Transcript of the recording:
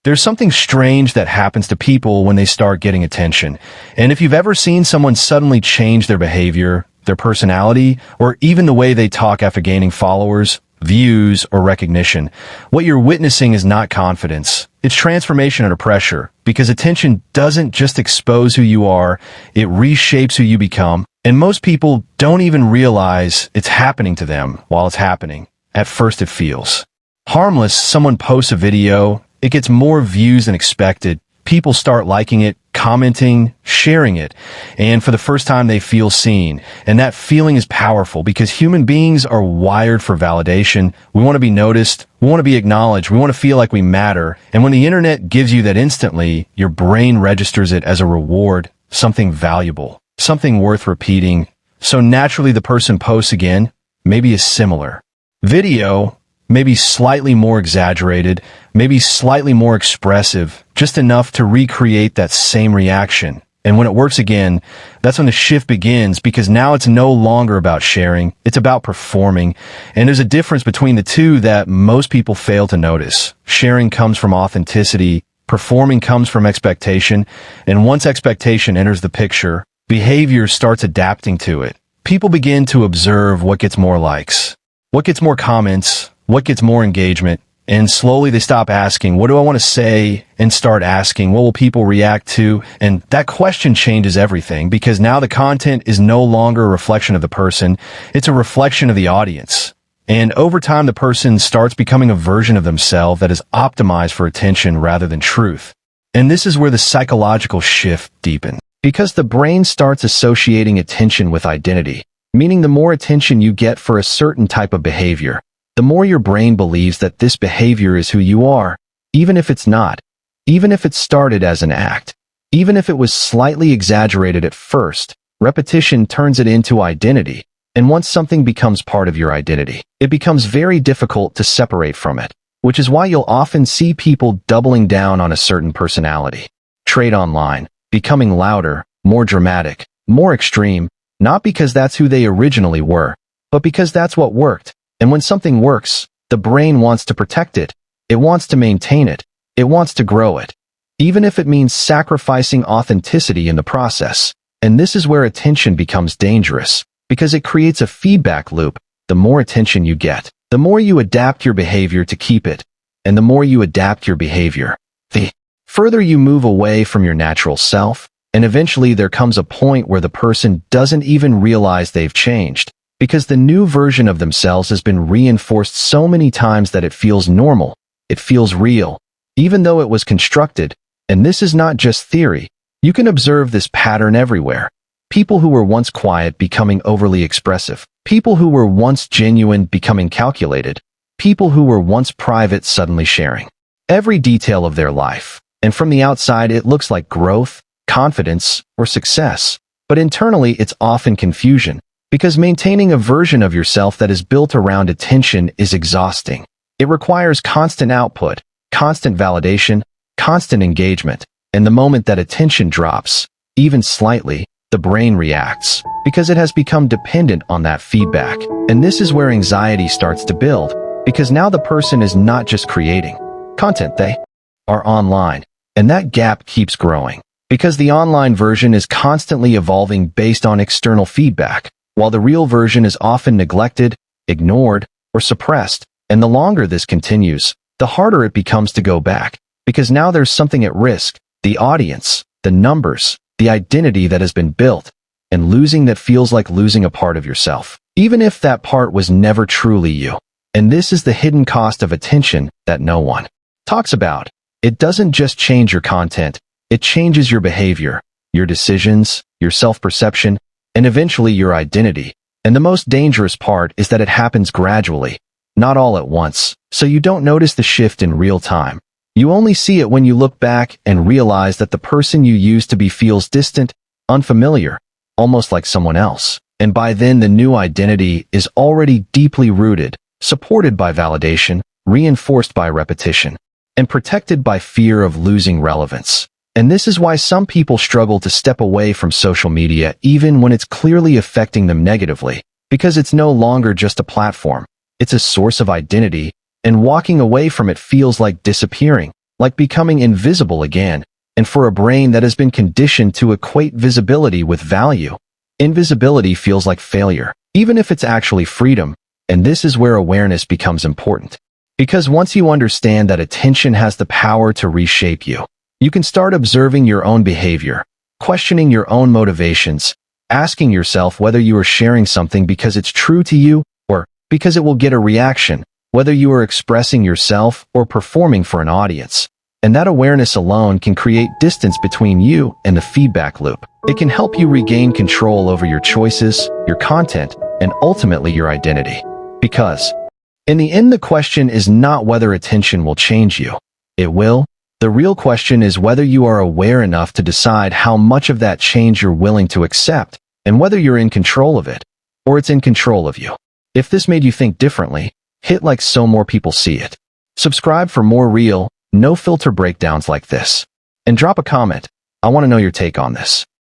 There's something strange that happens to people when they start getting attention. And if you've ever seen someone suddenly change their behavior, their personality, or even the way they talk after gaining followers, views, or recognition, what you're witnessing is not confidence. It's transformation under pressure, because attention doesn't just expose who you are, it reshapes who you become. And most people don't even realize it's happening to them while it's happening. At first it feels harmless. Someone posts a video, it gets more views than expected. People start liking it, commenting, sharing it, and for the first time they feel seen. And that feeling is powerful because human beings are wired for validation. We want to be noticed, we want to be acknowledged, we want to feel like we matter. And when the internet gives you that instantly, your brain registers it as a reward, something valuable, something worth repeating. So naturally the person posts again, maybe a similar video, maybe slightly more exaggerated, maybe slightly more expressive, just enough to recreate that same reaction. And when it works again, that's when the shift begins, because now it's no longer about sharing, it's about performing. And there's a difference between the two that most people fail to notice. Sharing comes from authenticity, performing comes from expectation, and once expectation enters the picture, behavior starts adapting to it. People begin to observe what gets more likes, what gets more comments, what gets more engagement, and slowly they stop asking, what do I want to say, and start asking, what will people react to? And that question changes everything, because now the content is no longer a reflection of the person, it's a reflection of the audience. And over time, the person starts becoming a version of themselves that is optimized for attention rather than truth. And this is where the psychological shift deepens, because the brain starts associating attention with identity, meaning the more attention you get for a certain type of behavior, the more your brain believes that this behavior is who you are, even if it's not, even if it started as an act, even if it was slightly exaggerated at first. Repetition turns it into identity, and once something becomes part of your identity, it becomes very difficult to separate from it, which is why you'll often see people doubling down on a certain personality trait online, becoming louder, more dramatic, more extreme, not because that's who they originally were, but because that's what worked. And when something works, the brain wants to protect it. It wants to maintain it. It wants to grow it, even if it means sacrificing authenticity in the process. And this is where attention becomes dangerous, because it creates a feedback loop. The more attention you get, the more you adapt your behavior to keep it. And the more you adapt your behavior, the further you move away from your natural self. And eventually there comes a point where the person doesn't even realize they've changed, because the new version of themselves has been reinforced so many times that it feels normal, it feels real, even though it was constructed. And this is not just theory. You can observe this pattern everywhere. People who were once quiet becoming overly expressive, people who were once genuine becoming calculated, people who were once private suddenly sharing every detail of their life. And from the outside it looks like growth, confidence, or success. But internally it's often confusion, because maintaining a version of yourself that is built around attention is exhausting. It requires constant output, constant validation, constant engagement. And the moment that attention drops, even slightly, the brain reacts, because it has become dependent on that feedback. And this is where anxiety starts to build, because now the person is not just creating content, they are online. And that gap keeps growing, because the online version is constantly evolving based on external feedback, while the real version is often neglected, ignored, or suppressed. And the longer this continues, the harder it becomes to go back, because now there's something at risk: the audience, the numbers, the identity that has been built, and losing that feels like losing a part of yourself, even if that part was never truly you. And this is the hidden cost of attention that no one talks about. It doesn't just change your content, it changes your behavior, your decisions, your self-perception, and eventually your identity. And the most dangerous part is that it happens gradually, not all at once, so you don't notice the shift in real time. You only see it when you look back and realize that the person you used to be feels distant, unfamiliar, almost like someone else. And by then the new identity is already deeply rooted, supported by validation, reinforced by repetition, and protected by fear of losing relevance. And this is why some people struggle to step away from social media even when it's clearly affecting them negatively, because it's no longer just a platform, it's a source of identity, and walking away from it feels like disappearing. like becoming invisible again, and for a brain that has been conditioned to equate visibility with value, invisibility feels like failure, even if it's actually freedom, and this is where awareness becomes important. Because once you understand that attention has the power to reshape you, you can start observing your own behavior, questioning your own motivations, asking yourself whether you are sharing something because it's true to you or because it will get a reaction, whether you are expressing yourself or performing for an audience. And that awareness alone can create distance between you and the feedback loop. It can help you regain control over your choices, your content, and ultimately your identity. Because, in the end, the question is not whether attention will change you. It will. The real question is whether you are aware enough to decide how much of that change you're willing to accept, and whether you're in control of it, or it's in control of you. If this made you think differently, hit like so more people see it. Subscribe for more real, no-filter breakdowns like this. And drop a comment. I want to know your take on this.